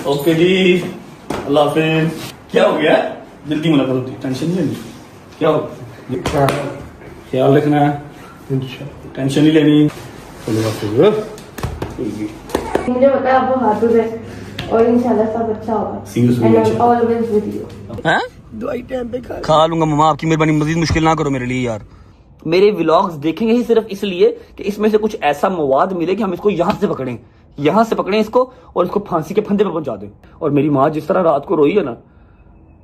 Okay जी, अल्लाह हाफिज। क्या हो गया? जल्दी मुलाकात होती, टेंशन नहीं लेनी। क्या हो? ख्याल रखना है, टेंशन नहीं लेनी। मुझे पता है आपको हाथों से और इंशाल्लाह सब अच्छा होगा। And I am always with you. हैं? दवाई टाइम पे खा लूंगा मम्मा, आपकी मेहरबानी, मजीद मुश्किल ना करो मेरे लिए यार। मेरे व्लॉग्स देखेंगे ही सिर्फ इसलिए कि इसमें से कुछ ऐसा मवाद मिले कि हम इसको यहाँ से पकड़ें, यहाँ से पकड़ें इसको और इसको फांसी के फंदे पे पहुंचा दें। और मेरी माँ जिस तरह रात को रोई है ना,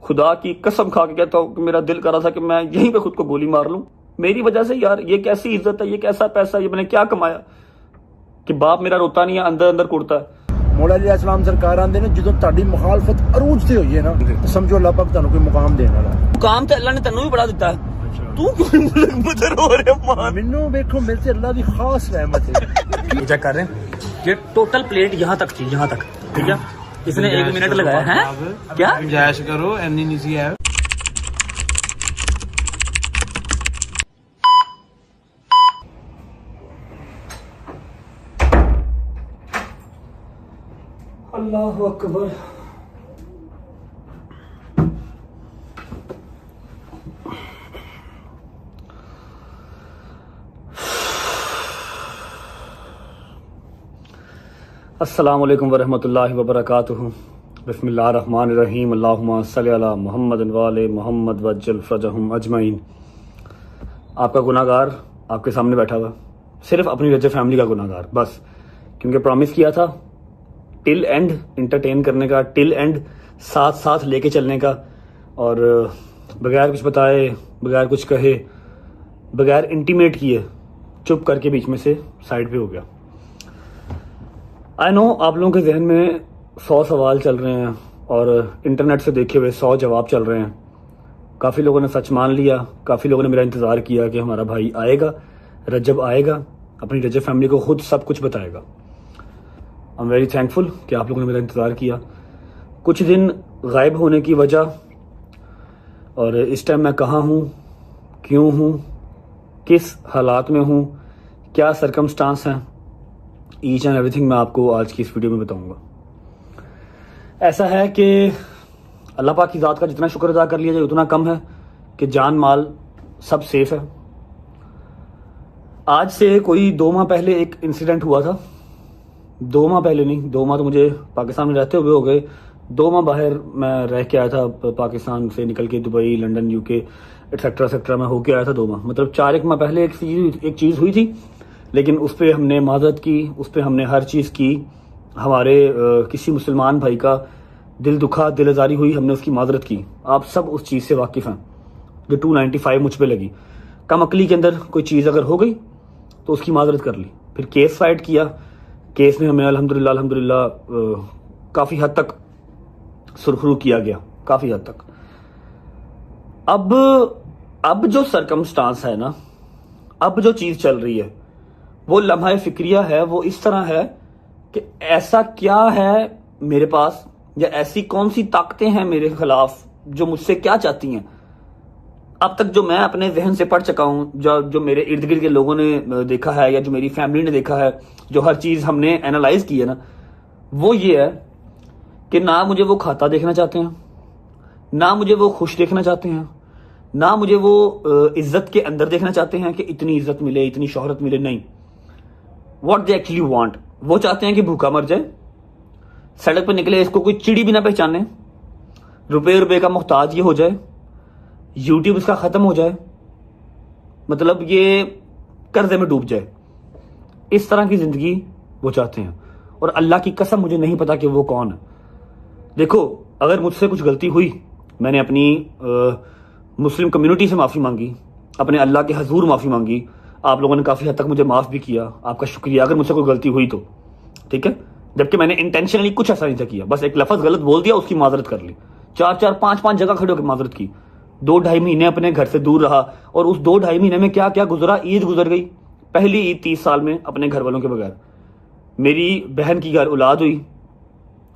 खुदा की कसम खा के कहता हूँ कि मेरा दिल कर रहा था कि मैं यहीं पे खुद को गोली मार लूं मेरी वजह से। यार ये कैसी इज्जत है, ये कैसा पैसा, ये मैंने क्या कमाया कि बाप मेरा रोता नहीं है, अंदर अंदर कुड़ता है। मौला अली अस्सलाम सरकार आंदे ने ਜਦੋਂ ਤੁਹਾਡੀ ਮੁਖਾਲਫਤ ਅਰੂਜ ਤੇ ਹੋਈ ਹੈ ਨਾ ਸਮਝੋ ਅੱਲਾਹ ਪਾਕ ਤੁਹਾਨੂੰ ਕੋਈ ਮੁਕਾਮ ਦੇਣ ਵਾਲਾ ਹੈ। मुकाम तो अल्लाह ने तेनू भी बड़ा दिता है। तू क्यों मुझे रो रहे मान? ਮੈਨੂੰ ਵੇਖੋ ਮੇਰੇ ਤੇ ਅੱਲਾਹ ਦੀ ਖਾਸ ਰਹਿਮਤ है। ये चेक कर रहे हैं, ये टोटल प्लेट यहाँ तक थी, यहाँ तक, ठीक है। इसने 1 मिनट लगाया है। क्या गुंजाइश करो, एनी नहीं सी है। अल्लाहु अकबर। अस्सलामु अलैकुम वरहमतुल्लाहि वबरकातुहू। बिस्मिल्लाहिर्रहमानिर्रहीम। अल्लाहुम्मा सल्लि अला मुहम्मद व आले मुहम्मद वज्जल फरजहुम अजमईन। आपका गुनाहगार आपके सामने बैठा हुआ, सिर्फ अपनी रज्जे फैमिली का गुनाहगार बस, क्योंकि प्रॉमिस किया था टिल एंड इंटरटेन करने का, टिल एंड साथ साथ लेके चलने का, और बगैर कुछ बताए, बगैर कुछ कहे, बगैर इंटीमेट किए चुप करके बीच में से साइड पे हो गया। आई नो आप लोगों के जहन में 100 सवाल चल रहे हैं और इंटरनेट से देखे हुए 100 जवाब चल रहे हैं। काफ़ी लोगों ने सच मान लिया, काफ़ी लोगों ने मेरा इंतज़ार किया कि हमारा भाई आएगा, रजब आएगा, अपनी रजब फैमिली को खुद सब कुछ बताएगा। आई एम वेरी थैंकफुल कि आप लोगों ने मेरा इंतज़ार किया। कुछ दिन गायब होने की वजह और इस टाइम मैं कहाँ हूँ, क्यों हूँ, किस हालात में हूँ, क्या सरकमस्टांस हैं, ईच एंड एवरीथिंग मैं आपको आज की इस वीडियो में बताऊंगा। ऐसा है कि अल्लाह पाक की ज़ात का जितना शुक्र अदा कर लिया जाए उतना कम है कि जान माल सब सेफ है। आज से कोई 2 माह पहले एक इंसिडेंट हुआ था। 2 माह पहले नहीं, 2 माह तो मुझे पाकिस्तान में रहते हुए हो गए। 2 माह बाहर मैं रह के आया था, पाकिस्तान से निकल के Dubai, London, UK etcetera etcetera मैं होके आया था 2 माह। मतलब 4 माह पहले एक चीज़ हुई थी, लेकिन उस पर हमने माजरत की, उस पर हमने हर चीज़ की। हमारे किसी मुसलमान भाई का दिल दुखा, दिल आज़ारी हुई, हमने उसकी माजरत की। आप सब उस चीज़ से वाकिफ़ हैं। जो 295 मुझ पे लगी, कम अकली के अंदर कोई चीज़ अगर हो गई तो उसकी माजरत कर ली। फिर केस फाइट किया, केस में हमें अल्हम्दुलिल्लाह काफ़ी हद तक सुरखरू किया गया, काफ़ी हद तक। अब जो सरकमस्टांस है ना, अब जो चीज़ चल रही है वो लम्हा फिक्रिया है। वो इस तरह है कि ऐसा क्या है मेरे पास, या ऐसी कौन सी ताकतें हैं मेरे खिलाफ जो मुझसे क्या चाहती हैं। अब तक जो मैं अपने जहन से पढ़ चुका हूँ, जो मेरे इर्द गिर्द के लोगों ने देखा है या जो मेरी फैमिली ने देखा है, जो हर चीज़ हमने एनालाइज की है ना, वो ये है कि ना मुझे वो खाता देखना चाहते हैं, ना मुझे वो खुश देखना चाहते हैं, ना मुझे वो इज्जत के अंदर देखना चाहते हैं कि इतनी इज्जत मिले, इतनी शोहरत मिले। नहीं, व्हाट दे एक्चुअली वांट, वो चाहते हैं कि भूखा मर जाए, सड़क पर निकले इसको कोई चिड़ी भी ना पहचाने, रुपए का मोहताज ये हो जाए, यूट्यूब इसका ख़त्म हो जाए, मतलब ये कर्जे में डूब जाए। इस तरह की ज़िंदगी वो चाहते हैं। और अल्लाह की कसम मुझे नहीं पता कि वो कौन है। देखो, अगर मुझसे कुछ गलती हुई, मैंने अपनी मुस्लिम कम्युनिटी से माफ़ी मांगी, अपने अल्लाह के हजूर माफ़ी मांगी, आप लोगों ने काफ़ी हद तक मुझे माफ़ भी किया, आपका शुक्रिया अगर मुझसे कोई गलती हुई तो, ठीक है। जबकि मैंने इंटेंशनली कुछ ऐसा नहीं था किया, बस एक लफ्ज़ गलत बोल दिया, उसकी माजरत कर ली। 4-4, 5-5 जगह खड़े होकर माजरत की। 2-2.5 महीने अपने घर से दूर रहा, और उस 2-2.5 महीने में क्या क्या गुजरा। ईद गुजर गई, पहली ईद 30 साल में अपने घर वालों के बगैर। मेरी बहन की घर औलाद हुई,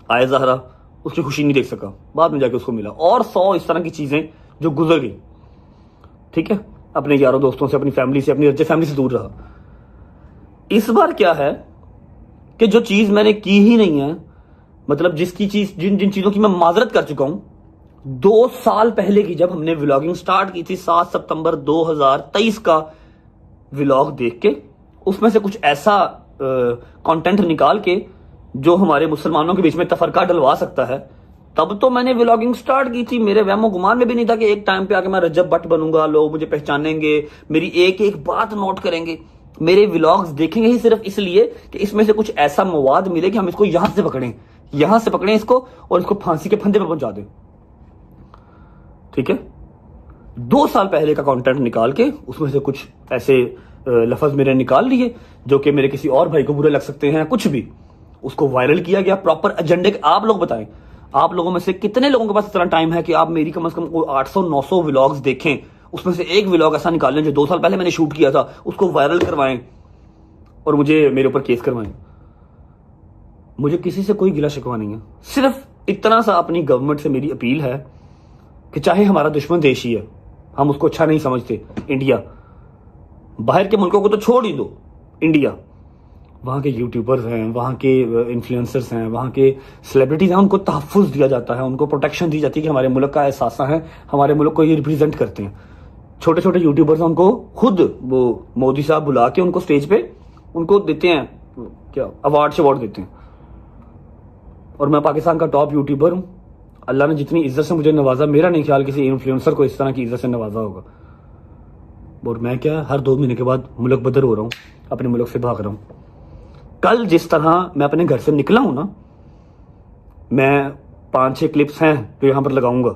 आए ज़हरा, उसकी खुशी नहीं देख सका, बाद में जाके उसको मिला। और 100 इस तरह की चीज़ें जो गुजर गई, ठीक है। अपने यारों दोस्तों से, अपनी फैमिली से, अपनी रज्जे फैमिली से दूर रहा। इस बार क्या है कि जो चीज़ मैंने की ही नहीं है, मतलब जिसकी चीज जिन जिन चीजों की मैं माजरत कर चुका हूं, 2 साल पहले की जब हमने व्लॉगिंग स्टार्ट की थी 7 सितंबर 2023 का व्लॉग देख के, उसमें से कुछ ऐसा कंटेंट निकाल के जो हमारे मुसलमानों के बीच में तफरका डलवा सकता है, तब तो मैंने व्लॉगिंग स्टार्ट की थी। मेरे वहमो गुमान में भी नहीं था कि एक टाइम पे आके मैं रजब भट्ट बनूंगा, लोग मुझे पहचानेंगे, मेरी एक एक बात नोट करेंगे, मेरे व्लॉग्स देखेंगे ही सिर्फ इसलिए कि इसमें से कुछ ऐसा मवाद मिले कि हम इसको यहां से पकड़ें इसको और इसको फांसी के फंदे पर पहुंचा दें। ठीक है, 2 साल पहले का कंटेंट निकाल के उसमें से कुछ ऐसे लफ्ज मेरे निकाल लिए जो कि मेरे किसी और भाई को बुरे लग सकते हैं, कुछ भी, उसको वायरल किया गया प्रॉपर एजेंडे के। आप लोग बताएं, आप लोगों में से कितने लोगों के पास इतना टाइम है कि आप मेरी कम से कम 800-900 व्लॉग्स देखें, उसमें से एक व्लॉग ऐसा निकालें जो 2 साल पहले मैंने शूट किया था, उसको वायरल करवाएं और मुझे मेरे ऊपर केस करवाएं। मुझे किसी से कोई गिला शिकवा नहीं है, सिर्फ इतना सा अपनी गवर्नमेंट से मेरी अपील है कि चाहे हमारा दुश्मन देश ही है, हम उसको अच्छा नहीं समझते, इंडिया, बाहर के मुल्कों को तो छोड़ ही दो, इंडिया, वहां के यूट्यूबर्स हैं, वहां के इन्फ्लुएंसर्स हैं, वहां के सेलिब्रिटीज हैं, उनको तहफ़्फ़ुज़ दिया जाता है, उनको प्रोटेक्शन दी जाती है कि हमारे मुल्क का एहसास है, हमारे मुल्क को ये रिप्रेजेंट करते हैं। छोटे छोटे यूट्यूबर्स हैं, उनको खुद वो मोदी साहब बुला के उनको स्टेज पे उनको देते हैं, क्या अवार्ड देते हैं। और मैं पाकिस्तान का टॉप यूट्यूबर हूं, अल्लाह ने जितनी इज्जत से मुझे नवाजा, मेरा नहीं ख्याल किसी इन्फ्लुएंसर को इस तरह की इज्जत से नवाजा होगा। और मैं क्या, हर 2 महीने के बाद मुल्क बदर हो रहा हूं, अपने मुल्क से भाग रहा हूं। कल जिस तरह मैं अपने घर से निकला हूं ना, मैं 5-6 क्लिप्स हैं जो यहां पर लगाऊंगा।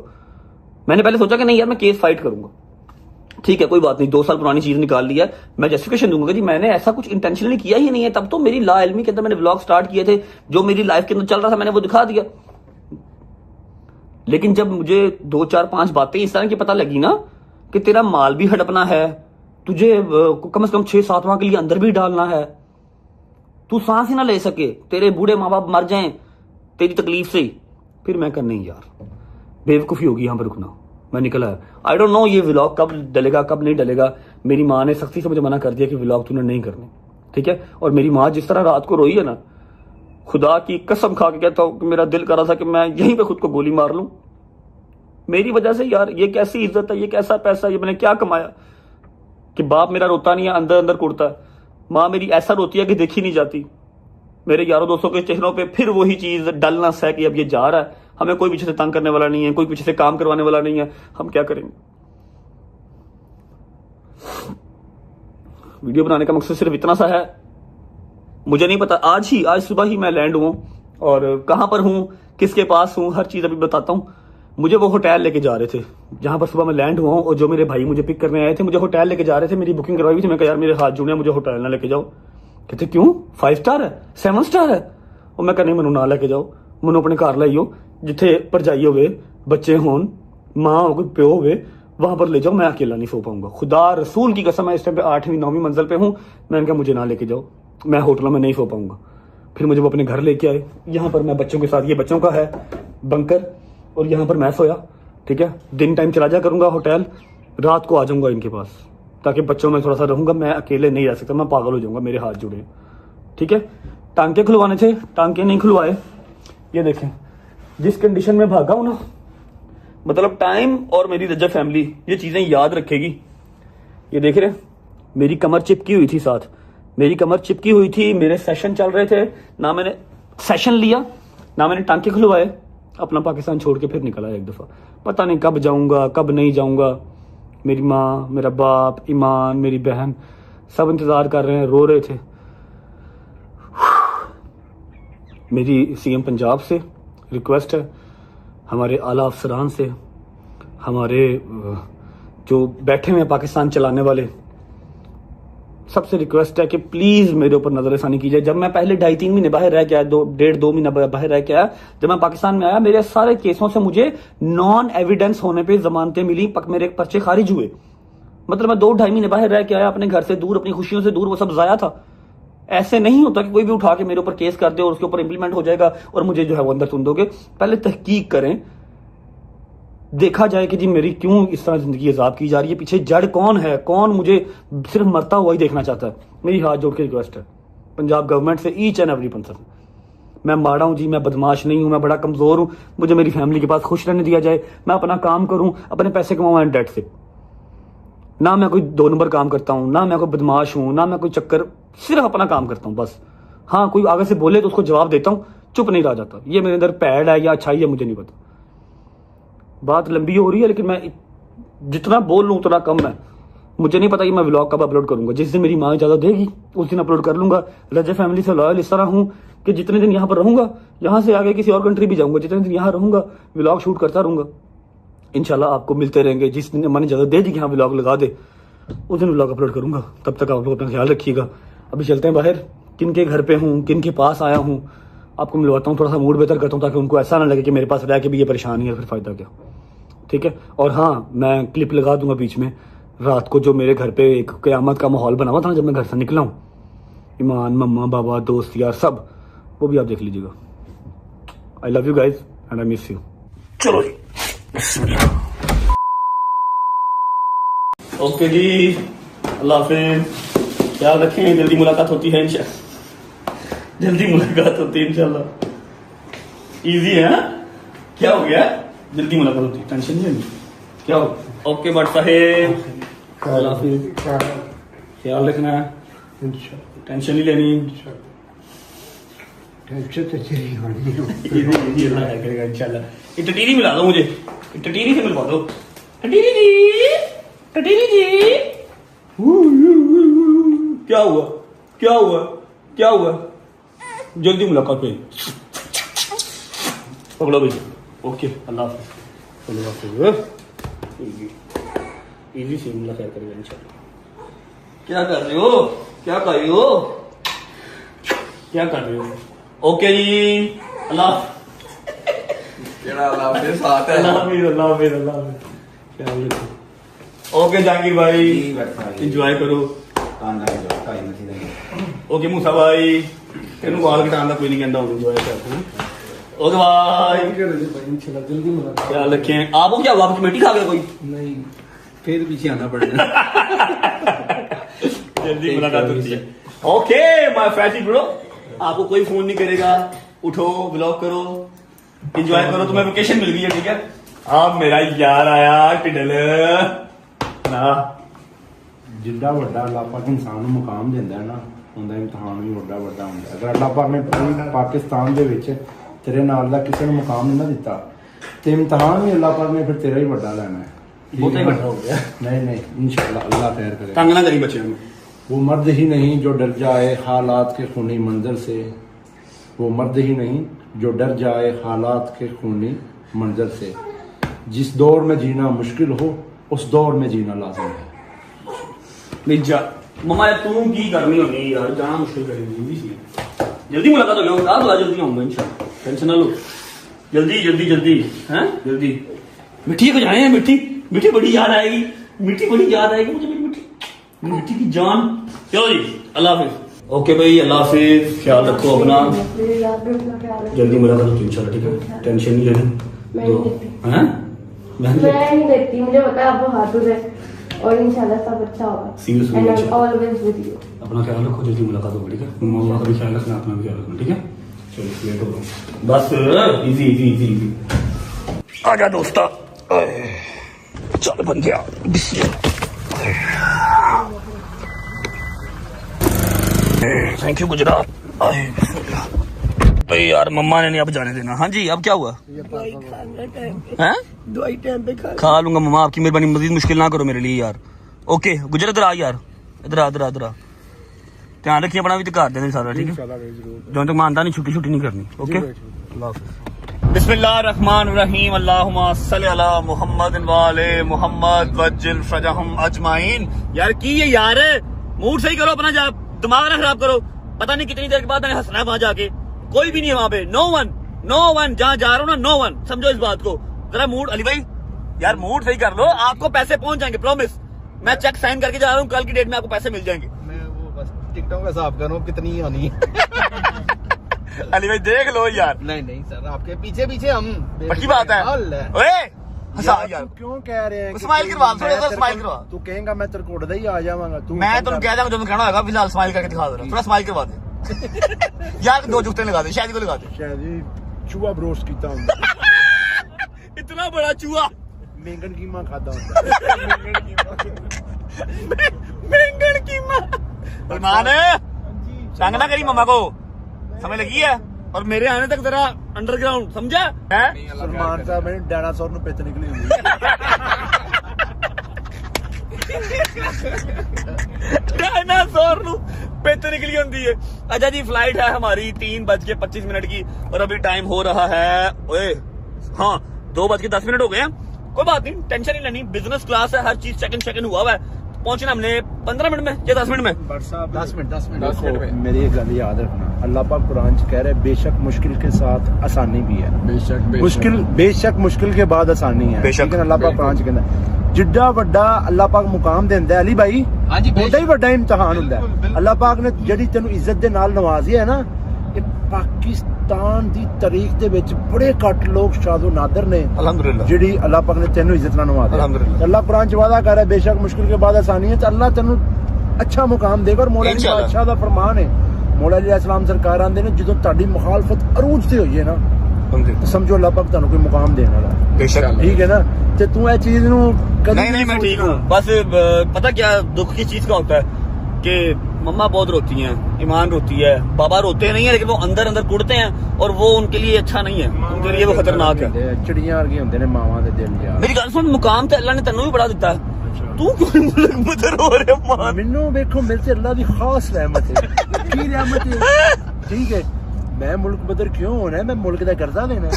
मैंने पहले सोचा कि नहीं यार मैं केस फाइट करूंगा, ठीक है कोई बात नहीं, 2 साल पुरानी चीज निकाल ली है, मैं जस्टिफिकेशन दूंगा जी मैंने ऐसा कुछ इंटेंशनली किया ही नहीं है। तब तो मेरी ला इल्मी के अंदर मैंने व्लॉग स्टार्ट किए थे, जो मेरी लाइफ के अंदर चल रहा था मैंने वो दिखा दिया। लेकिन जब मुझे 2, 4, 5 बातें इस तरह की पता लगी ना कि तेरा माल भी हड़पना है, तुझे कम से कम 6-7 माह के लिए अंदर भी डालना है, तू सांस ही ना ले सके, तेरे बूढ़े माँ बाप मर जाएं तेरी तकलीफ से, फिर मैं कर नहीं यार, बेवकूफ़ी होगी यहाँ पर रुकना। मैं निकला है, आई डोंट नो ये व्लॉग कब डलेगा कब नहीं डलेगा। मेरी माँ ने सख्ती से मुझे मना कर दिया कि व्लॉग तूने नहीं करने, ठीक है। और मेरी माँ जिस तरह रात को रोई है ना, खुदा की कसम खा के कहता हूँ कि मेरा दिल कर रहा था कि मैं यहीं पे खुद को गोली मार लूं, मेरी वजह से। यार ये कैसी इज्जत है, ये कैसा पैसा, ये मैंने क्या कमाया कि बाप मेरा रोता नहीं है, अंदर अंदर कुड़ता है, माँ मेरी ऐसा रोती है कि देखी नहीं जाती। मेरे यारों दोस्तों के चेहरों पे फिर वही चीज डलनेस है कि अब ये जा रहा है, हमें कोई पीछे से तंग करने वाला नहीं है, कोई पीछे से काम करवाने वाला नहीं है, हम क्या करेंगे। वीडियो बनाने का मकसद सिर्फ इतना सा है, मुझे नहीं पता, आज सुबह ही मैं लैंड हूं और कहां पर हूं, किसके पास हूं, हर चीज अभी बताता हूं। मुझे वो होटल लेके जा रहे थे जहां पर सुबह मैं लैंड हुआ हूं, और जो मेरे भाई मुझे पिक करने आए थे मुझे होटल लेके जा रहे थे, मेरी बुकिंग करवाई हुई थी। मैं कहा यार मेरे हाथ जुड़े, मुझे होटल ना लेके जाओ। कहते क्यों, 5 स्टार है, 7 स्टार है। और मैं कहा नहीं मैनू ना लेके जाओ, मैनू अपने घर लाइयो, जिथे भरजाई होवे, बच्चे होन, माँ हो, प्यो होवे, वहां पर ले जाओ, मैं अकेला नहीं सो पाऊंगा। खुदा रसूल की कसम है, इस टाइम पे 8वीं 9वीं मंजिल पे हूँ। मैंने कहा मुझे ना लेके जाओ, मैं होटलों में नहीं सो पाऊंगा। फिर मुझे वो अपने घर लेके आए, यहाँ पर मैं बच्चों के साथ, ये बच्चों का है बंकर, और यहाँ पर मैं सोया, ठीक है। दिन टाइम चला जा करूंगा होटल, रात को आ जाऊंगा इनके पास, ताकि बच्चों में थोड़ा सा रहूंगा, मैं अकेले नहीं रह सकता, मैं पागल हो जाऊंगा, मेरे हाथ जुड़े, ठीक है। टांके खुलवाने थे, टांके नहीं खुलवाए। ये देखें जिस कंडीशन में भागा हूं ना, मतलब टाइम और मेरी रजा फैमिली ये चीजें याद रखेगी। ये देख रहे, मेरी कमर चिपकी हुई थी, साथ मेरी कमर चिपकी हुई थी, मेरे सेशन चल रहे थे, ना मैंने सेशन लिया ना मैंने टांके खुलवाए, अपना पाकिस्तान छोड़ के फिर निकला एक दफा। पता नहीं कब जाऊंगा कब नहीं जाऊंगा। मेरी माँ, मेरा बाप, ईमान, मेरी बहन सब इंतजार कर रहे हैं, रो रहे थे। मेरी सीएम पंजाब से रिक्वेस्ट है, हमारे आला अफसरान से, हमारे जो बैठे हुए पाकिस्तान चलाने वाले, सबसे रिक्वेस्ट है कि प्लीज मेरे ऊपर नजरसानी कीजिए। जब मैं पहले 2.5-3 महीने बाहर रह के आया, 1.5-2 महीना बाहर रह के आया, जब मैं पाकिस्तान में आया, मेरे सारे केसों से मुझे नॉन एविडेंस होने पे जमानतें मिली, मेरे पर्चे खारिज हुए। मतलब मैं 2-2.5 महीने बाहर रह के आया, अपने घर से दूर, अपनी खुशियों से दूर, वो सब जाया था। ऐसे नहीं होता कि कोई भी उठा के मेरे ऊपर केस कर दे और उसके ऊपर इंप्लीमेंट हो जाएगा और मुझे जो है वो अंदर सुन दोगे। पहले तहकीक करें, देखा जाए कि जी मेरी क्यों इस तरह जिंदगी अजाब की जा रही है, पीछे जड़ कौन है, कौन मुझे सिर्फ मरता हुआ ही देखना चाहता है। मेरी हाथ जोड़ के रिक्वेस्ट है पंजाब गवर्नमेंट से, ईच एंड एवरी पर्सन, मैं माड़ा हूं जी, मैं बदमाश नहीं हूं, मैं बड़ा कमजोर हूं, मुझे मेरी फैमिली के पास खुश रहने दिया जाए, मैं अपना काम करूं, अपने पैसे कमाऊं एंड डेट्स इट। ना मैं कोई 2 नंबर काम करता हूं, ना मैं कोई बदमाश हूं, ना मैं कोई चक्कर, सिर्फ अपना काम करता हूं बस। हाँ, कोई आगे से बोले तो उसको जवाब देता हूं, चुप नहीं रह जाता। ये मेरे अंदर पैड है या अच्छाई है मुझे नहीं पता। बात लंबी हो रही है लेकिन मैं जितना बोल लूं उतना कम है। मुझे नहीं पता कि मैं व्लॉग कब अपलोड करूंगा, जिस दिन मेरी माँ इजाजत देगी उस दिन अपलोड कर लूंगा। रजब फैमिली से लॉयल इस तरह हूं कि जितने दिन यहाँ पर रहूंगा, यहाँ से आगे किसी और कंट्री भी जाऊंगा, जितने दिन यहाँ रहूंगा व्लॉग शूट करता रहूंगा। इंशाल्लाह आपको मिलते रहेंगे। जिस दिन मैंने इजाजत दे दी कि हाँ व्लॉग लगा दे, उस दिन व्लॉग अपलोड करूंगा। तब तक आप लोग अपना ख्याल रखिएगा। अभी चलते हैं बाहर, किन के घर पे हूँ, किन के पास आया हूँ, आपको मिलवाता हूँ, थोड़ा सा मूड बेहतर करता हूँ ताकि उनको ऐसा ना लगे कि मेरे पास रह के भी ये परेशानी है, फिर फायदा क्या। ठीक है। और हाँ, मैं क्लिप लगा दूंगा बीच में, रात को जो मेरे घर पे एक क़यामत का माहौल बना हुआ था जब मैं घर से निकला हूँ, ईमान, मम्मा, बाबा, दोस्त यार सब, वो भी आप देख लीजिएगा। I love you guys and I miss you. चलो जी, ओके जी, अल्लाह हाफिज, ख्याल रखें, जल्दी मुलाकात होती है इंशाल्लाह, जल्दी मुलाकात होती है इंशाल्लाह। इजी है ना? क्या हो गया? जल्दी मुलाकात होती है, टेंशन नहीं लेनी। क्या हो? ओके बट साहेब, अल्लाह हाफिज, ख्याल रखना, टेंशन नहीं लेनी। टेंशन तो तेरी होनी है। ये अल्लाह खैर करेगा इंशाल्लाह। ये टटीरी मिला दो मुझे, ये टटीरी से मिलवा दो। टटीरी जी, टटीरी जी, क्या हुआ? क्या हुआ? क्या हुआ? जल्दी मुलाकात हुई, पकड़ो भाई। ओके, अल्लाह हाफिज, अल्लाह हाफिज। इजी से अल्लाह खैर करेगा इंशाल्लाह। क्या कर रहे हो? क्या कर रही हो? क्या कर रहे हो? ओके जी, अल्लाह अल्लाह हाफिज, साथ है। अल्लाह हाफिज, अल्लाह हाफिज, अल्लाह हाफिज। ख्याल रखो। ओके जहांगीर भाई, इंजॉय करो। ओके मूसा भाई, तेनू गाल घटाने का कोई नहीं कहता, इंजॉय करते। ओके भाई, जल्दी मुलाकात। ख्याल रखें। आपको क्या हुआ? आपकी कमेटी खा गया कोई? नहीं, फिर पीछे आना पड़ेगा। जल्दी मुलाकात होती है। ओके माय फैटी ब्रो, आपको कोई फोन नहीं करेगा, उठो, ब्लॉग करो, एंजॉय करो। तुम्हें वेकेशन मिल गई है, ठीक है। अब मेरा यार आया टिडल ना, जिड्डा ਵੱਡਾ ਅੱਲਾਹ ਪਾਕ ਇਨਸਾਨ ਨੂੰ ਮੁਕਾਮ ਦਿੰਦਾ ਹੈ ਨਾ, ਉਹਦਾ ਇਮਤਿਹਾਨ ਵੀ ਵੱਡਾ ਵੱਡਾ ਹੁੰਦਾ। ਅਗਰ ਅੱਲਾਹ ਪਾਕ ਨੇ ਪਾਕਿਸਤਾਨ ਦੇ ਵਿੱਚ ਤੇਰੇ ਨਾਲ ਦਾ ਕਿਸੇ ਨੂੰ ਮੁਕਾਮ ਨਹੀਂ ਨਾ ਦਿੱਤਾ ਤੇ ਇਮਤਿਹਾਨ ਵੀ ਅੱਲਾਹ ਪਾਕ ਨੇ ਫਿਰ ਤੇਰਾ ਹੀ ਵੱਡਾ ਲੈਣਾ ਹੈ। बहुत ही बड़ा हो गया। नहीं नहीं, इंशाल्लाह अल्लाह खैर करे। तंग ना करी बच्चे में। वो मर्द ही नहीं जो डर जाए हालात के खूनी मंजर से, वो मर्द ही नहीं जो डर जाए हालात के खूनी मंजर से। जिस दौर में जीना मुश्किल हो उस दौर में जीना लाजिम है। नहीं जा मम्मा यार, तू की करनी होनी यार, जाना मुश्किल करेगी। जल्दी मुलाकात हो गया, रात वाला जल्दी आऊंगा इंशाल्लाह, टेंशन ना लो। जल्दी जल्दी जल्दी, हैं जल्दी। मिट्टी को जाए, मिट्टी मिट्टी बड़ी याद आएगी, मिट्टी बड़ी याद आएगी मुझे, मेरी मिट्टी, मेरी मिट्टी की जान। चलो जी, अल्लाह हाफिज। ओके भाई, अल्लाह हाफिज, ख्याल रखो अपना, जल्दी मुलाकात होती है इंशाल्लाह, ठीक है। टेंशन नहीं लेनी। मैं नहीं लेती। हैं? मैं नहीं लेती, मुझे पता है आपको हाथों से, और इंशाल्लाह सब अच्छा होगा। See you soon, and I am इंशाल्लाह। Always with you. अपना ख्याल रखो, जल्दी मुलाकात होगी, ठीक है। मम्मा का भी ख्याल रखना, अपना भी ख्याल रखना, ठीक है। चलो लेट हो रहा हूँ, बस इजी इजी इजी इजी। आजा दोस्ता, चल बन गया। Thank you Gujarat. भाई यार मम्मा ने नहीं अब जाने देना। हाँ जी, अब क्या हुआ? हैं? दवाई टाइम पे खा लूंगा मम्मा, आपकी मेहरबानी, मजीद मुश्किल ना करो मेरे लिए यार। ओके गुजर, इधर आ यार, इधर आ इधर आ इधर आ। ध्यान रखिए अपना भी, तो कर देना सारा, ठीक है। जो तक मानता नहीं, छुट्टी छुट्टी नहीं करनी। ओके, अल्लाह हाफिज़। बिस्मिल्लाहिर्रहमानिर्रहीम, अल्लाहुम्मा सल्लि अला मुहम्मद व आले मुहम्मद वज्जिल फरजहम अजमाइन। यार की ये यार, मूड सही करो अपना, जा दिमाग ना खराब करो। पता नहीं कितनी देर के बाद मैंने हंसना है वहां जाके, कोई भी नहीं है वहां पे, नो वन जहां जा रहा हूँ ना, नो वन, समझो इस बात को जरा। मूड अली भाई यार, मूड सही कर लो, आपको पैसे पहुंच जाएंगे, प्रॉमिस। मैं चेक साइन करके जा रहा हूँ, कल की डेट में आपको पैसे मिल जाएंगे। मैं वो बस टिकटों का हिसाब कर रहा हूँ कितनी आनी है। अली भाई देख लो यार। नहीं नहीं सर, आपके पीछे पीछे हम। पक्की बात है। ओए हंसा यार, क्यों कह रहे हैं? स्माइल करवा, थोड़ा सा स्माइल करवा। तू कहेगा मैं तेरे को उड़दा ही आ जावांगा। तू मैं तुम कह दूंगा जो मैं कहना होगा, फिलहाल स्माइल करके दिखा दो, थोड़ा स्माइल करवा दे। यार 2 जूते लगा दे, शायद को लगा दे। शायद जी चूहा ब्रोस्ट कीता हुंदा, इतना बड़ा चूहा बैंगन कीमा खाता हुंदा। बैंगन कीमा। सलमान तंग ना करी मम्मा को, समय लगी है। और मेरे आने तक जरा अंडरग्राउंड समझा है। सलमान साहब ने डायनासोर ਨੂੰ ਪਿੱਤ ਨਿਕਲੀ ਹੁੰਦੀ। डायनासोर नु पित निकली होती है। अच्छा जी फ्लाइट है हमारी 3:25 की और अभी टाइम हो रहा है ओए हाँ 2:10 हो गए हैं। कोई बात नहीं, टेंशन नहीं लेनी, बिजनेस क्लास है, हर चीज सेकंड हुआ है। पहुंचना हमने 15 मिनट में या 10 मिनट में। 10 मिनट में। मेरी एक गल याद रखना, अल्लाह पाक कुरान च कह रहे हैं बेशक मुश्किल के साथ आसानी भी है। बेशक मुश्किल के बाद आसानी है। बेशक अल्लाह पाक कुरान च कहंदा जिड्डा वड्डा अल्लाह पाक मुकाम देंदा है अली भाई, ओडा ही वड्डा इम्तिहान हुंदा है। अल्लाह पाक ने जेड़ी तेनू इज्जत दे नाल नवाजी है ना, ये पाकिस्तान दी तारीख दे विच बड़े घट लोग शादो नादर ने अल्हम्दुलिल्लाह जेड़ी अल्लाह पाक ने तेनू इज्जत नाल नवाजी। अल्हम्दुलिल्लाह अल्लाह कुरान च वादा कर रहा है बेशक मुश्किल के बाद आसानी है, तो अल्लाह तेनू अच्छा मुकाम देगा। और मौला अली बादशाह दा फरमान है, मौला अली अलैहिस्सलाम सरकार आंदे ने जदों ताड़ी मुखालफत अरूज ते होई है ना, तो समझो अल्लाह पाक तुहानू कोई मुकाम देने वाला। बेशक ठीक है ना, ते तू ए चीज नु नहीं मैं ठीक हूँ। बस पता क्या दुख की चीज का होता है कि मम्मा बहुत रोती हैं, ईमान रोती है, बाबा रोते नहीं है, लेकिन वो अंदर अंदर कुड़ते हैं और वो उनके लिए अच्छा नहीं है, उनके लिए वो खतरनाक है। चिड़ियां वर्गे होंदे ने मावां दे दिल यार। मेरी गल सुन, मुकाम तो अल्लाह ने तेनू भी बड़ा दिता है, तू क्यों मुल्क मदर हो रहे मान। मैनू देखो मेरे से अल्लाह दी खास रहमत है। की रहमत है? ठीक है, मैं मुल्क बदर क्यों होना है, मैं मुल्क दा कर्जा देना है।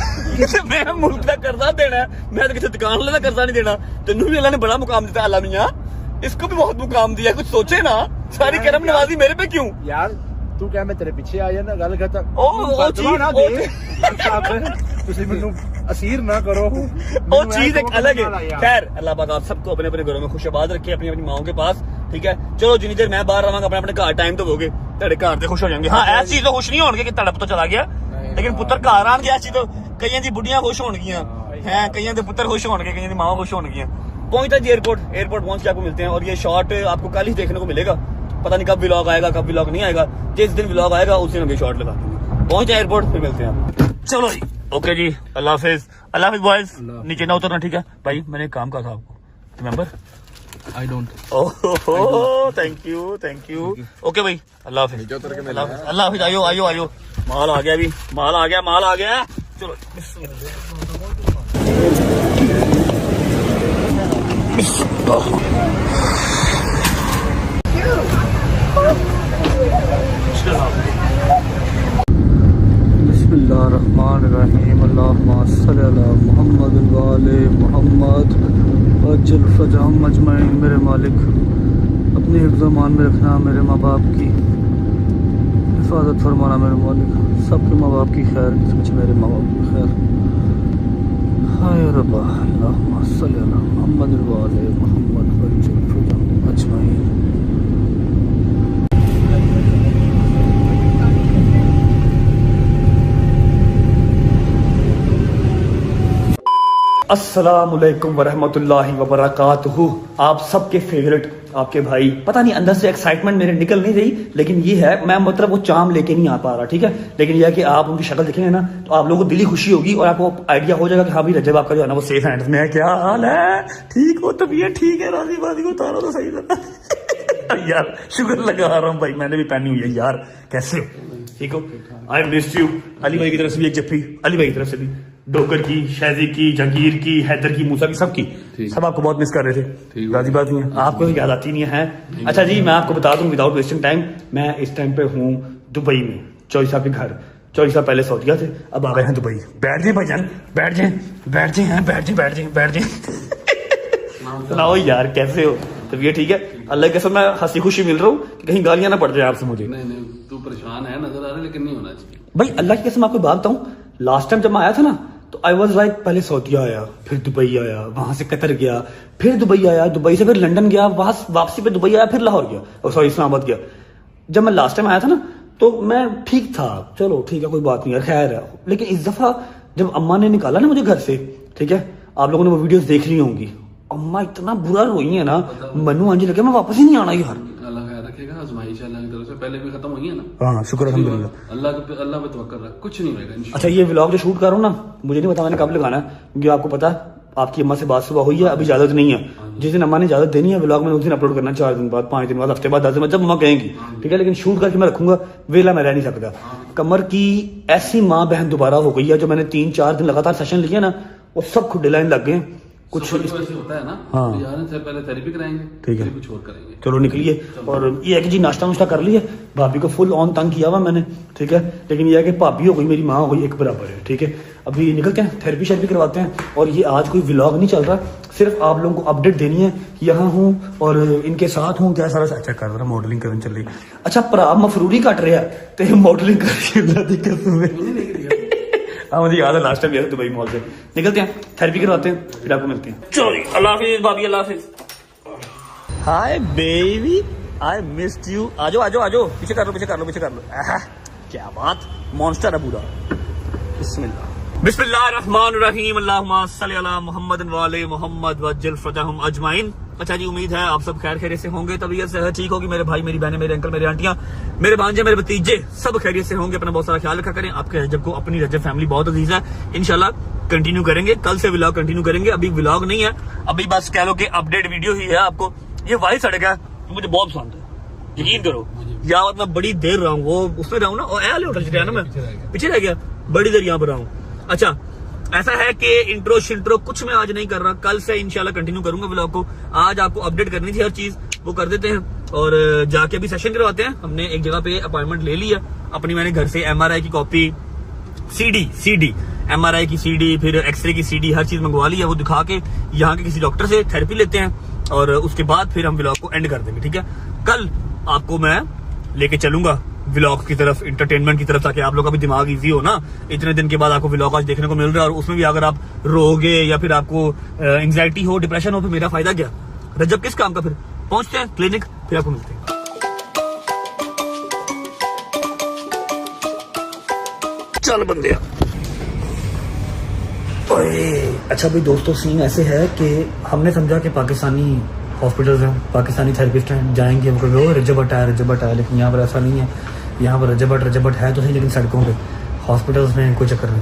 मैं मुल्क का कर्जा देना है, मैं तो किसी दुकान वाले का कर्जा नहीं देना। तेनू भी अल्लाह ने बड़ा मुकाम दिता है। अल्लाह मियां इसको भी बहुत मुकाम दिया, कुछ सोचे ना, सारी करम नवाजी मेरे पे क्यों यार। तू क्या मैं तेरे पीछे आ जाना, गल खत्म। ओ चीज ना दे तुसी मैनू असीर ना करो। वो चीज एक अलग है। खैर अल्लाह पाक आप सबको अपने अपने घरों में खुशआबाद रखे, अपनी अपनी माओ के पास। ठीक है, चलो जितनी देर मैं बाहर रहांगा अपने अपने घर टाइम तो होगे, तेरे घर से खुश हो जाएंगे। हाँ ऐसी चीज तो खुश नहीं होंगे कि तेरा पुत्र चला गया, लेकिन पुत्र घर आन गया तो कई दी बुढ़ियां खुश होनगियां हैं, कई दे पुत्र खुश होंगे, कई दी माओ खुश होनगियां। पहुंचता जी एयरपोर्ट पहुंच के आपको मिलते हैं। और ये शॉट आपको कल ही देखने को मिलेगा, पता नहीं कब व्लॉग आएगा कब व्लॉग नहीं आएगा। जिस दिन व्लॉग आएगा उस दिन हम ये शॉट लगा देंगे। पहुंच जाए एयरपोर्ट, फिर मिलते हैं आप। चलो जी ओके जी, अल्लाह हाफिज। अल्लाह हाफिज बॉयज, नीचे ना उतरना ठीक है भाई। मैंने एक काम कहा था आपको, remember? I don't. Oh thank you. Okay भाई, अल्लाह हाफिज। अल्लाह हाफिज। आयो आयो आयो, माल आ गया, अभी माल आ गया। चलो बिस्मिल्लाहिर्रहमानिर्रहीम। अल्लाहुम्मा सल्ली अला मुहम्मद व आले मुहम्मद वअज्जिल फरजहम अजमईन। मेरे मालिक अपने हिफ्ज़ मान में रखना, मेरे माँ बाप की हिफाजत फरमाना मेरे मालिक, सबके माँ बाप की खैर, मेरे माँ बाप की खैर। हाय रब्बा अल्लाहुम्मा सल्ली अला मुहम्मद व आले मुहम्मद वअज्जिल फरजहम अजमईन। अस्सलामुअलैकुम वरहमतुल्लाहि वबरकातुहू। आप सबके फेवरेट आपके भाई, पता नहीं अंदर से एक्साइटमेंट मेरे निकल नहीं रही, लेकिन ये है मैं मतलब वो चाम लेके नहीं आ पा रहा। ठीक है, लेकिन यह है कि आप उनकी शक्ल देखेंगे ना तो आप लोगों को दिली खुशी होगी और आपको आइडिया हो जाएगा कि हाँ भाई रजब आपका जो है ना वो सेफ हैंड्स में है। क्या हाल है? ठीक हो? तबीयत ठीक है? राजी बाजी को उतारो तो सही था। यार शुक्र लगा रहा हूँ भाई, मैंने भी पहनी हुई है यार। कैसे हो? ठीक हो? आई मिस्ड यू। अली भाई की तरफ से भी एक जफ्फी, अली भाई की तरफ से भी, डोकर की, शहजी की, जंगीर की, हैदर की, मूसा की, सबकी, सब आपको बहुत मिस कर रहे थे। राजी बात नहीं है, आपको याद आती नहीं है। अच्छा जी मैं आपको बता दूं विदाउट वेस्टिंग टाइम, मैं इस टाइम पे हूँ दुबई में, चौधरी साहब के घर। चौधरी साहब पहले सऊदीया थे, अब आ गए हैं दुबई। बैठ जाए भाईजान, बैठ जाए। सुनाओ यार कैसे हो? तबीयत ठीक है? अल्लाह के कसम मैं हंसी खुशी मिल रहा हूँ कि कहीं गालियां ना पड़ जाए आपसे मुझे। नहीं तू परेशान है नजर आ रहा है, लेकिन नहीं होना चाहिए भाई। अल्लाह की कसम आपको बात बताऊं, लास्ट टाइम जब मैं आया था ना तो आई वॉज लाइक, पहले सऊदीया आया, फिर दुबई आया, वहां से कतर गया, फिर दुबई आया, दुबई से फिर लंदन गया, वहां वापसी पे दुबई आया, फिर लाहौर गया, और सॉरी इस्लामाबाद गया। जब मैं लास्ट टाइम आया था ना तो मैं ठीक था, चलो ठीक है कोई बात नहीं यार, खैर है। लेकिन इस दफा जब अम्मा ने निकाला ना मुझे घर से, ठीक है, आप लोगों ने वो वीडियोस देख ली होंगी, अम्मा इतना बुरा रोई है ना, मनु आंजी लगे मैं वापस ही नहीं आना यार। अल्लाह खैर रखेगा, आजमाइश इंशाल्लाह की तरफ से, पहले भी खत्म हुई है ना। हाँ शुक्र अल्हम्दुलिल्लाह। अल्लाह पे तवक्कल रख, कुछ नहीं होगा इंशाल्लाह। अच्छा ये व्लॉग जो शूट कर रहा हूँ ना, मुझे नहीं पता मैंने कब लगाना है, क्योंकि आपको पता है आपकी अम्मा से बात सुबह हुई है, अभी इजाजत नहीं है। जिस दिन अम्मा ने इजाजत देनी है व्लॉग में उस दिन अपलोड करना, 4 दिन बाद, 5 दिन बाद, हफ्ते बाद, 10 दिन बाद, जब अम्मा कहेंगी, ठीक है। लेकिन शूट करके मैं रखूंगा, वेला मैं रह नहीं सकता। कमर की ऐसी माँ बहन दोबारा हो गई है, जो मैंने 3-4 दिन लगातार सेशन लिया ना, वो सब खुद डिलाइन लग गए। कुछ ऐसे होता है ना, हाँ। जाने से पहले थेरेपी कराएंगे, ठीक है, फिर कुछ और करेंगे। चलो निकलिए। और ये है कि जी नाश्ता नुश्ता कर लिया, भाभी को फुल ऑन तंग किया हुआ मैंने, ठीक है। लेकिन ये है कि भाभी हो गई मेरी माँ हो गई, एक बराबर है, ठीक है। अभी निकलते हैं, थेरेपी शेरेपी करवाते हैं। और ये आज कोई व्लॉग नहीं चल रहा, सिर्फ आप लोगों को अपडेट देनी है कि यहाँ हूँ और इनके साथ हूँ, क्या सारा चेक कर रहा, मॉडलिंग करने चल रही। अच्छा भरा मफरूरी कट रहा है तो मॉडलिंग कर हाँ मुझे याद है लास्ट टाइम यार दुबई मॉल से। निकलते हैं, थेरेपी करवाते हैं, फिर आपको मिलते हैं। चलो अल्लाह हाफिज भाभी, अल्लाह हाफिज। Hi baby, I missed you. आजो आजो आजो, पीछे कर लो पीछे कर लो पीछे कर लो। क्या बात, मॉन्स्टर है पूरा। बिस्मिल्लाह बिस्मिल्लाहिर्रहमानिर्रहीम, अल्लाहुम्मा सल्ली अला मुहम्मद व आले मुहम्मद वज्जिल फतहम अजमाइन। अच्छा जी, उम्मीद है आप सब खैर खैरियत से होंगे, तबीयत सेहत ठीक होगी। मेरे भाई मेरी बहनें, मेरे अंकल, मेरे आंटियां, मेरे भांजे, मेरे भतीजे सब खैरियत से होंगे। अपना बहुत सारा ख्याल रखा करें। आपके रजब को अपनी रजब फैमिली बहुत अजीज है, इंशाल्लाह कंटिन्यू करेंगे। कल से व्लॉग कंटिन्यू करेंगे, अभी व्लॉग नहीं है, अभी बस कह लो कि अपडेट वीडियो ही है। आपको ये वाइट सड़क है, मुझे बहुत पसंद है, यकीन करो। यहाँ मैं बड़ी देर रहा हूँ, वो उसमें रहा हूँ ना, और होटल ना, मैं पीछे रह गया, बड़ी देर यहाँ पर रहा हूँ। अच्छा ऐसा है कि इंट्रो शिंट्रो कुछ मैं आज नहीं कर रहा, कल से इंशाल्लाह कंटिन्यू करूंगा व्लॉग को। आज आपको अपडेट करनी थी हर चीज, वो कर देते हैं। और जाके अभी सेशन करवाते हैं। हमने एक जगह पे अपॉइंटमेंट ले लिया अपनी, मैंने घर से MRI की कॉपी, सीडी MRI की सीडी, फिर एक्सरे की सीडी, हर चीज मंगवा ली है। वो दिखा के यहाँ के किसी डॉक्टर से थेरेपी लेते हैं और उसके बाद फिर हम व्लॉग को एंड कर देंगे, ठीक है। कल आपको मैं लेके चलूंगा व्लॉग की तरफ, इंटरटेनमेंट की तरफ, ताकि आप लोग का भी दिमाग इजी हो ना। इतने दिन के बाद आपको व्लॉग आज देखने को मिल रहा है, और उसमें भी अगर आप रोगे या फिर आपको एंग्जाइटी हो, डिप्रेशन हो, फिर मेरा फायदा क्या, रजब किस काम का। फिर पहुंचते हैं क्लिनिक, फिर आपको मिलते हैं। चल बंदे। अच्छा भाई दोस्तों, सीन ऐसे है कि हमने समझा कि पाकिस्तानी हॉस्पिटल्स हैं, पाकिस्तानी थेरेपिस्ट हैं, जाएंगे हम कभी रजब हटा है, लेकिन यहाँ पर ऐसा नहीं है। यहाँ पर रजब है तो सही, लेकिन सड़कों पे, हॉस्पिटल्स में कोई चक्कर नहीं,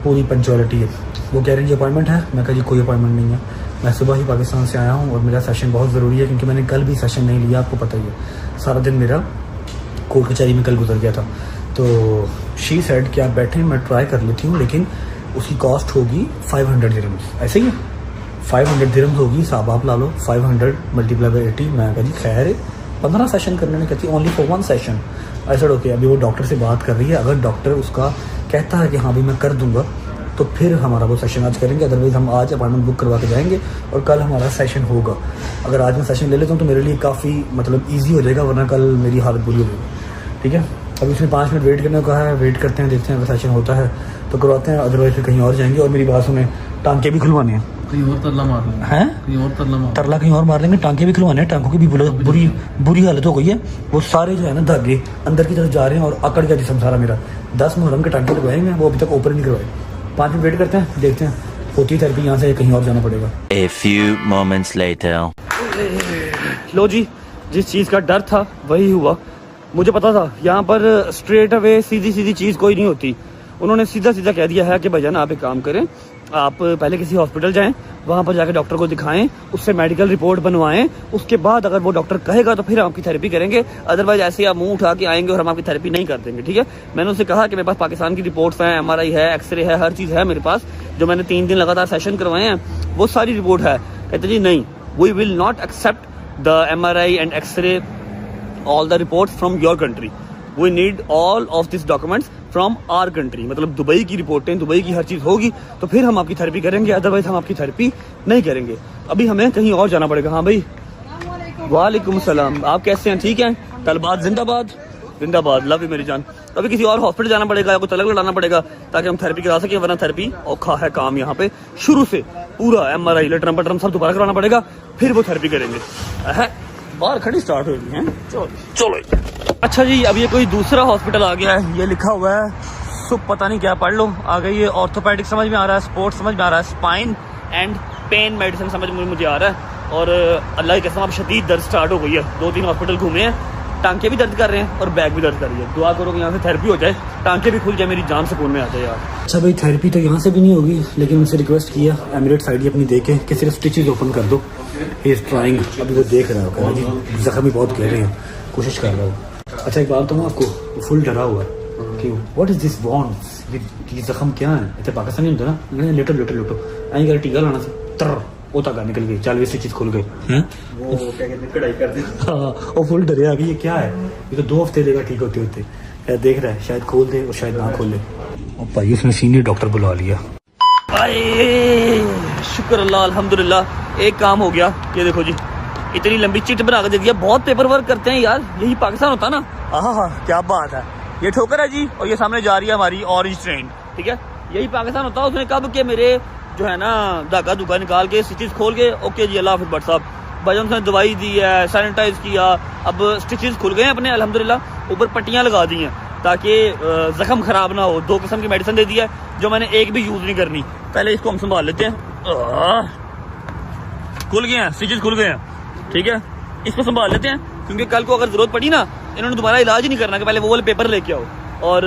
पूरी पंचुअलिटी है। वो कह रहे हैं जी अपॉइंटमेंट है, मैं कहा जी कोई अपॉइंटमेंट नहीं है, मैं सुबह ही पाकिस्तान से आया हूँ और मेरा सेशन बहुत ज़रूरी है, क्योंकि मैंने कल भी सेशन नहीं लिया, आपको पता ही है। सारा दिन मेरा कोर्ट कचहरी में कल गुजर गया था। तो शी सेड कि आप बैठे, मैं ट्राई कर लेती हूँ, लेकिन उसकी कॉस्ट होगी 500 दिरहम्स, ऐसे ही है 500 दिरहम्स होगी। साहब आप ला लो, 500 मल्टीप्लाई बाई 80। मैं कहा जी खैर है, 15 सेशन करने में, कहती ओनली फॉर 1 सेशन। ऐसा ओके, अभी वो डॉक्टर से बात कर रही है, अगर डॉक्टर उसका कहता है कि हाँ भाई मैं कर दूंगा, तो फिर हमारा वो सेशन आज करेंगे। अदरवाइज हम आज अपॉइंटमेंट बुक करवा के जाएंगे और कल हमारा सेशन होगा। अगर आज मैं सेशन ले लेता हूँ तो मेरे लिए काफ़ी मतलब ईजी हो जाएगा, वरना कल मेरी हालत बुरी हो जाएगी, ठीक है। अभी उसने 5 मिनट वेट करने को कहा है, वेट करते हैं, देखते हैं अगर सेशन होता है तो करवाते हैं, अदरवाइज फिर कहीं और जाएंगे। और मेरी बात सुने, टांके भी खुलवाने हैं, कहीं और तरला मार लेंगे, हैं कहीं और तरला कहीं और मार लेंगे, टांके भी खुलवाने हैं। टांकों की भी बुरी हालत हो गई है, वो सारे जो है ना धागे अंदर की तरफ जा रहे हैं और अकड़ गया जिसम सारा मेरा। 10 मुहर्रम के टांके लगवाएंगे, वो अभी तक ओपन नहीं करवाए। 5 मिनट वेट करते हैं, देखते हैं होती है थेरेपी, यहाँ से कहीं और जाना पड़ेगा। A few moments later. लो जी, जिस चीज़ का डर था वही हुआ। मुझे पता था यहाँ पर स्ट्रेट अवे सीधी चीज़ कोई नहीं होती। उन्होंने सीधा कह दिया है कि भैया ना आप एक काम करें, आप पहले किसी हॉस्पिटल जाएं, वहाँ पर जाकर डॉक्टर को दिखाएं, उससे मेडिकल रिपोर्ट बनवाएं, उसके बाद अगर वो डॉक्टर कहेगा तो फिर आपकी थेरेपी करेंगे। अदरवाइज ऐसे आप मुंह उठा के आएंगे और हम आपकी थेरेपी नहीं कर देंगे, ठीक है। मैंने उससे कहा कि मेरे पास पाकिस्तान की रिपोर्ट्स हैं, MRI है, एक्सरे है, हर चीज़ है मेरे पास, जो मैंने 3 दिन लगातार सेशन करवाए हैं, वो सारी रिपोर्ट है। कहते जी नहीं, we will not accept the MRI and X ray, all the reports from your country, we need all of this documents from our country. मतलब दुबई की रिपोर्टें, दुबई की हर चीज़ होगी तो फिर हम आपकी थेरेपी करेंगे, अदरवाइज हम आपकी थेरेपी नहीं करेंगे। अभी हमें कहीं और जाना पड़ेगा। हाँ भाई, वालेकुम सलाम, आप कैसे हैं? ठीक हैं? तलबात जिंदाबाद, जिंदाबाद, लव यू मेरी जान। अभी किसी और हॉस्पिटल जाना पड़ेगा या कुछ अलग लड़ाना पड़ेगा ताकि हम थेरेपी करा सकें, वरना थेरेपी औखा है काम यहाँ पे। शुरू से पूरा MRI लेटरम पटरम सब दोबारा करवाना पड़ेगा, फिर वो थेरेपी करेंगे। बाहर खड़ी स्टार्ट हो गई है, चलो। अच्छा जी, अब ये कोई दूसरा हॉस्पिटल आ गया है, ये लिखा हुआ है सुप, पता नहीं क्या, पढ़ लो। आ गई ये ऑर्थोपेडिक समझ में आ रहा है, स्पोर्ट्स समझ में आ रहा है, स्पाइन एंड पेन मेडिसिन समझ में मुझे आ रहा है। और अल्लाह की कसम अब शदीद दर्द स्टार्ट हो गई है। 2-3 हॉस्पिटल घूमे हैं, टांके भी दर्द कर रहे हैं और बैक भी दर्द कर रही है। दुआ करो कि यहाँ से थेरेपी हो जाए, टांके भी खुल जाए, मेरी जान सुकून में आ जाए यार। अच्छा भाई थेरेपी तो यहाँ से भी नहीं होगी, लेकिन उनसे रिक्वेस्ट किया एमिरेट्स आईडी अपनी देके कि सिर्फ स्टिचेज ओपन कर दो। ही इज ट्राइंग, अभी वो देख रहा होगा जी, जख्म भी बहुत गहरे हैं, कोशिश कर रहा हूँ। अच्छा एक बात तो आपको, फुल डरा हुआ है कि व्हाट इज दिस बॉन्ड, ये जख्म क्या है? इतने पाकिस्तानी होता ना, लेटो लेटो लेटो आई कर टीका लाना से तर वो तक निकल गई, 40 चीज खुल गई हैं, वो क्या कहते हैं कढ़ाई कर दी। हाँ वो फुल डरे अभी, ये क्या है, ये तो 2 हफ्ते लेगा ठीक होते होते। क्या देख रहा है, शायद खोल दे और शायद ना खोले। और भाई उसने सीनियर डॉक्टर बुला लिया। शुक्र अल्लाह अल्हम्दुलिल्लाह, एक काम हो गया। ये देखो जी, इतनी लंबी चिट बना कर दे दिया। बहुत पेपर वर्क करते हैं यार, यही पाकिस्तान होता ना। हाँ क्या बात है। ये ठोकर है जी, और ये सामने जा रही है हमारी ऑरेंज ट्रेन, ठीक है, यही पाकिस्तान होता है। उसने कब के मेरे जो है ना धागा धुगा निकाल के स्टिचेस खोल के, ओके जी अल्लाह हाफिज़ भट्ट साहब, भाई उसने दवाई दी है, सैनिटाइज किया, अब स्टिचेस खुल गए हैं अपने अल्हम्दुलिल्लाह। ऊपर पट्टियाँ लगा दी हैं ताकि जख्म खराब ना हो। 2 किस्म की मेडिसिन दे दी है जो मैंने एक भी यूज नहीं करनी। पहले इसको हम संभाल लेते हैं। खुल गए हैं स्टिचेस, खुल गए हैं, ठीक है, इसको संभाल लेते हैं क्योंकि कल को अगर जरूरत पड़ी ना, इन्होंने दोबारा इलाज ही नहीं करना कि पहले वो वाले पेपर लेके आओ। और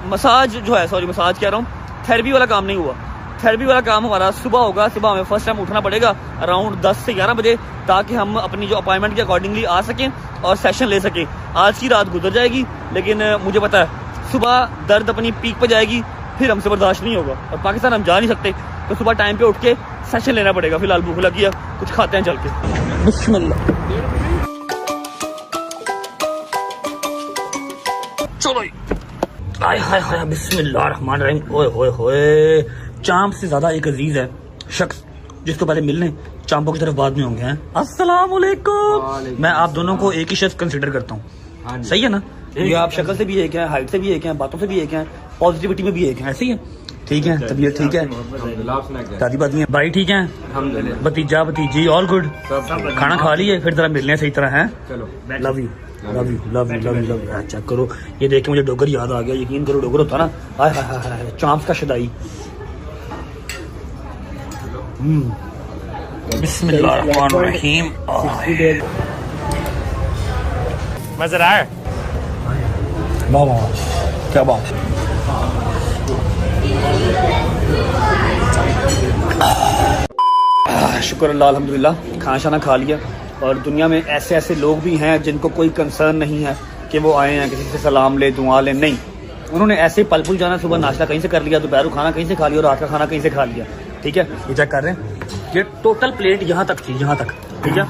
मसाज जो है, सॉरी मसाज कह रहा हूँ, थेरेपी वाला काम नहीं हुआ। थेरेपी वाला काम हमारा सुबह होगा। सुबह हमें फर्स्ट टाइम उठना पड़ेगा अराउंड 10 से 11 बजे, ताकि हम अपनी जो अपॉइंटमेंट के अकॉर्डिंगली आ सकें और सेशन ले सकें। आज की रात गुजर जाएगी, लेकिन मुझे पता है सुबह दर्द अपनी पीक पर जाएगी, फिर हमसे बर्दाश्त नहीं होगा और पाकिस्तान हम जा नहीं सकते। तो सुबह टाइम पे उठ के सेशन लेना पड़ेगा। फिलहाल भूख लगी है, कुछ खाते हैं चल के। बिस्मिल्लाह, चलो आय हाय हाय, बिस्मिल्लाह रहमान रहीम। ओए होए होए, चांप से ज्यादा एक अजीज है शख्स जिसको पहले मिलने, चांपों की तरफ बाद में होंगे हैं। अस्सलाम वालेकुम। मैं आप दोनों को एक ही शख्स कंसिडर करता हूँ, सही है ना? ये आप शक्ल से भी एक हैं, हाइट से भी एक हैं, बातों से भी एक हैं, पॉजिटिविटी में भी एक हैं, ऐसे ही है, ठीक है? तबीयत ठीक है, दादी बादी हैं, भाई ठीक है, भतीजा भतीजी ऑल गुड, खाना खा लिए, फिर जरा मिलने सही तरह हैं। Love you love you love you love you love you. Check करो, ये देख के मुझे डोगर याद आ गया। यकीन करो डोगर होता ना, हाय हाय हाय, चांप का शदाई। बिस्मिल्लाहिर्रहमानिर्रहीम। मज़ा आ रहा है? वाह वाह, क्या बात। शुक्र अल्लाह अल्हम्दुलिल्लाह, खाना शाना खा लिया। और दुनिया में ऐसे ऐसे लोग भी हैं जिनको कोई कंसर्न नहीं है कि वो आए हैं किसी से सलाम ले, दुआ ले, नहीं। उन्होंने ऐसे पल पुल जाना, सुबह नाश्ता कहीं से कर लिया, दोपहर खाना कहीं से खा लिया और रात का खाना कहीं से खा लिया, ठीक है? ये चेक कर रहे हैं, ये टोटल प्लेट यहाँ तक थी, यहाँ तक, ठीक है?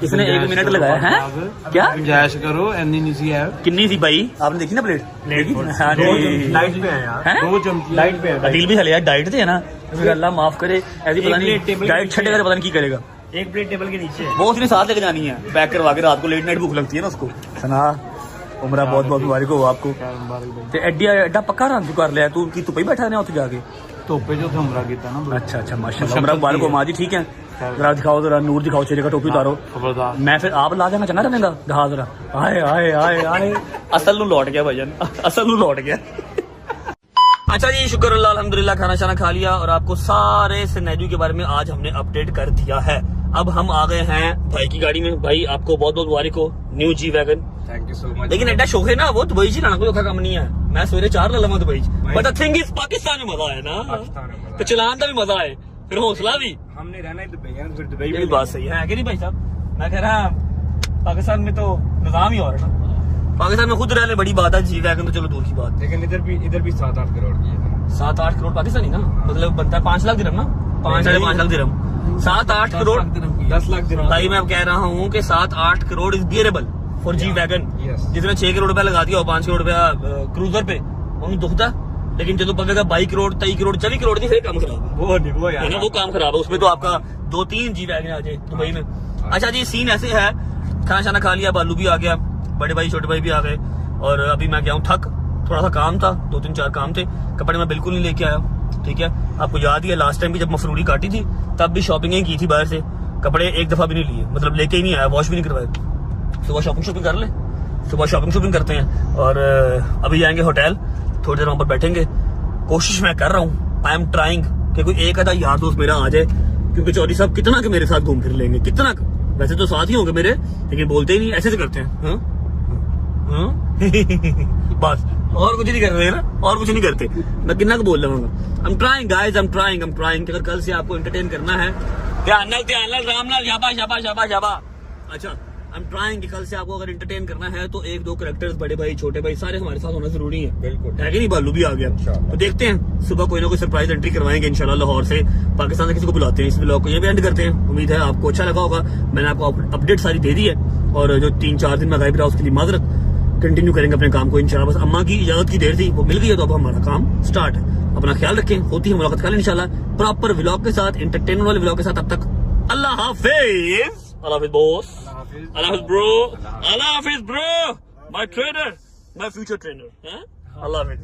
इसने 1 मिनट लगाया है। क्या गुंजाइश करो, एनी नहीं सी है। कितनी थी भाई, आपने देखी ना प्लेट? लाइट पे है यार, 2 चमची लाइट पे है। दिल भी हले यार, डाइट थे ना, अल्लाह माफ करे, ऐसी पता नहीं डाइट छटेगा तो पता नहीं की करेगा। 1 प्लेट टेबल के नीचे वो उसने साथ लेके जानी है, पैक करवा के। रात को लेट नाइट भूख लगती है ना उसको। सना उमरा बहुत बहुत मुबारक हो आपको। ते एड्डा एड्डा पक्का रन कर लिया तू कि तू पे बैठा रहना उत्थे जाके धोपे जो उमरा कीता ना। अच्छा अच्छा माशाल्लाह, उमरा मुबारक हो माँ जी, ठीक है? जरा दिखाओ, जरा नूर दिखाओ, चेहरे का टोपी उतारो। मैं फिर आप ला जाना चंगा रहेगा, दिखा जरा। आए आए आए आए, असल नू लौट गया भाईजान, असल नू लौट गया। अच्छा जी, शुक्र अल्लाह अल्हम्दुलिल्लाह, खाना शाना खा लिया और आपको सारे सिनेरियो के बारे में आज हमने अपडेट कर दिया है। अब हम आ गए हैं भाई की गाड़ी में। भाई आपको बहुत बहुत मुबारक हो, new G wagon. Thank you so much. लेकिन एड्डा शौक है ना, वो दुबई जी लाना कोई औखा काम नहीं है। मैं सवेरे 4 ला लवा Dubai, but the thing is Pakistan में मजा है ना, तो चलान का भी मजा है, फिर हौसला भी। हमने रहना ही दुबई है, फिर दुबई ये बात सही है कि नहीं भाई साहब? मैं कह रहा पाकिस्तान में तो निजाम ही और है ना। पाकिस्तान में खुद रहने बड़ी बात है, जी वैगन तो चलो दूर की बात। लेकिन इधर भी 7-8 करोड़ की है। 7-8 करोड़ पाकिस्तानी ना, मतलब बनता है 5 लाख दिरहम ना, 5-5.5 लाख दिरहम। 7-8 करोड़ 10 लाख दिरहम। भाई मैं अब कह रहा हूँ कि 7-8 crore is bearable for G wagon. जिसने 6 करोड़ रुपया लगा दिया और 5 करोड़ रुपया क्रूजर पे, उन्हें दुखता। लेकिन जो पवेगा 22 करोड़ 23 करोड़ 24 करोड़ नहीं, फिर काम खराब वो है ना, वो काम खराब है। उसमें तो आपका 2-3 जी वैगन आ जाए दुबई में। अच्छा जी, सीन ऐसे है, खाना शाना खा लिया, बालू भी आ गया, बड़े भाई छोटे भाई भी आ गए और अभी मैं गया हूँ थक। थोड़ा सा काम था, 2-3-4 काम थे। कपड़े मैं बिल्कुल नहीं लेके आया, ठीक है? आपको याद ही है लास्ट टाइम भी जब मफरूरी काटी थी तब भी शॉपिंग ही की थी बाहर से। कपड़े एक दफा भी नहीं लिए, मतलब लेके ही नहीं आया, वॉश भी नहीं करवाए। सुबह शॉपिंग कर ले, सुबह शॉपिंग करते हैं और अभी जाएंगे होटल, थोड़ी देर वहां पर बैठेंगे। कोशिश मैं कर रहा हूँ, आई एम ट्राइंग कि कोई एक आधा यार दोस्त मेरा आ जाए, क्योंकि चौधरी साहब कितना के मेरे साथ घूम फिर लेंगे, कितना। वैसे तो साथ ही होंगे मेरे, लेकिन बोलते ही नहीं, ऐसे से करते हैं। हाँ बस और कुछ नहीं कर रहे ना, और कुछ नहीं करते। मैं कितना को बोल रहा हूँ, I'm trying guys, I'm trying कि अगर कल से आपको एंटरटेन करना है, ध्यान नाल राम नाल शाबा। अच्छा, I'm trying कि कल से आपको अगर एंटरटेन करना है तो एक दो कैरेक्टर्स, बड़े भाई छोटे भाई सारे हमारे साथ होना जरूरी है। बिल्कुल है कि नहीं, बालू भी आ गया, तो देखते हैं सुबह कोई ना कोई सरप्राइज एंट्री करवाएंगे इंशाल्लाह। लाहौर से पाकिस्तान से किसी को बुलाते हैं। इस ब्लॉग को यहीं पे एंड करते हैं। उम्मीद है आपको अच्छा लगा होगा। मैंने आपको अपडेट सारी दे दी है, और जो 3-4 दिन में गायब रहा उसके लिए माजरत। कंटिन्यू करेंगे अपने काम को इंशाल्लाह। बस अम्मा की इजाजत की देर थी, वो मिल गई है, तो अब हमारा काम स्टार्ट है। अपना ख्याल रखें, होती है मुलाकात कल इंशाल्लाह प्रॉपर व्लॉग के साथ, एंटरटेनमेंट वाले व्लॉग के साथ। अब तक अल्लाह हाफिज। अल्लाह हाफिज बॉस, अल्लाह हाफिज ब्रो, अल्लाह हाफिज bro, my trainer, my future trainer. अल्लाह हाफिज।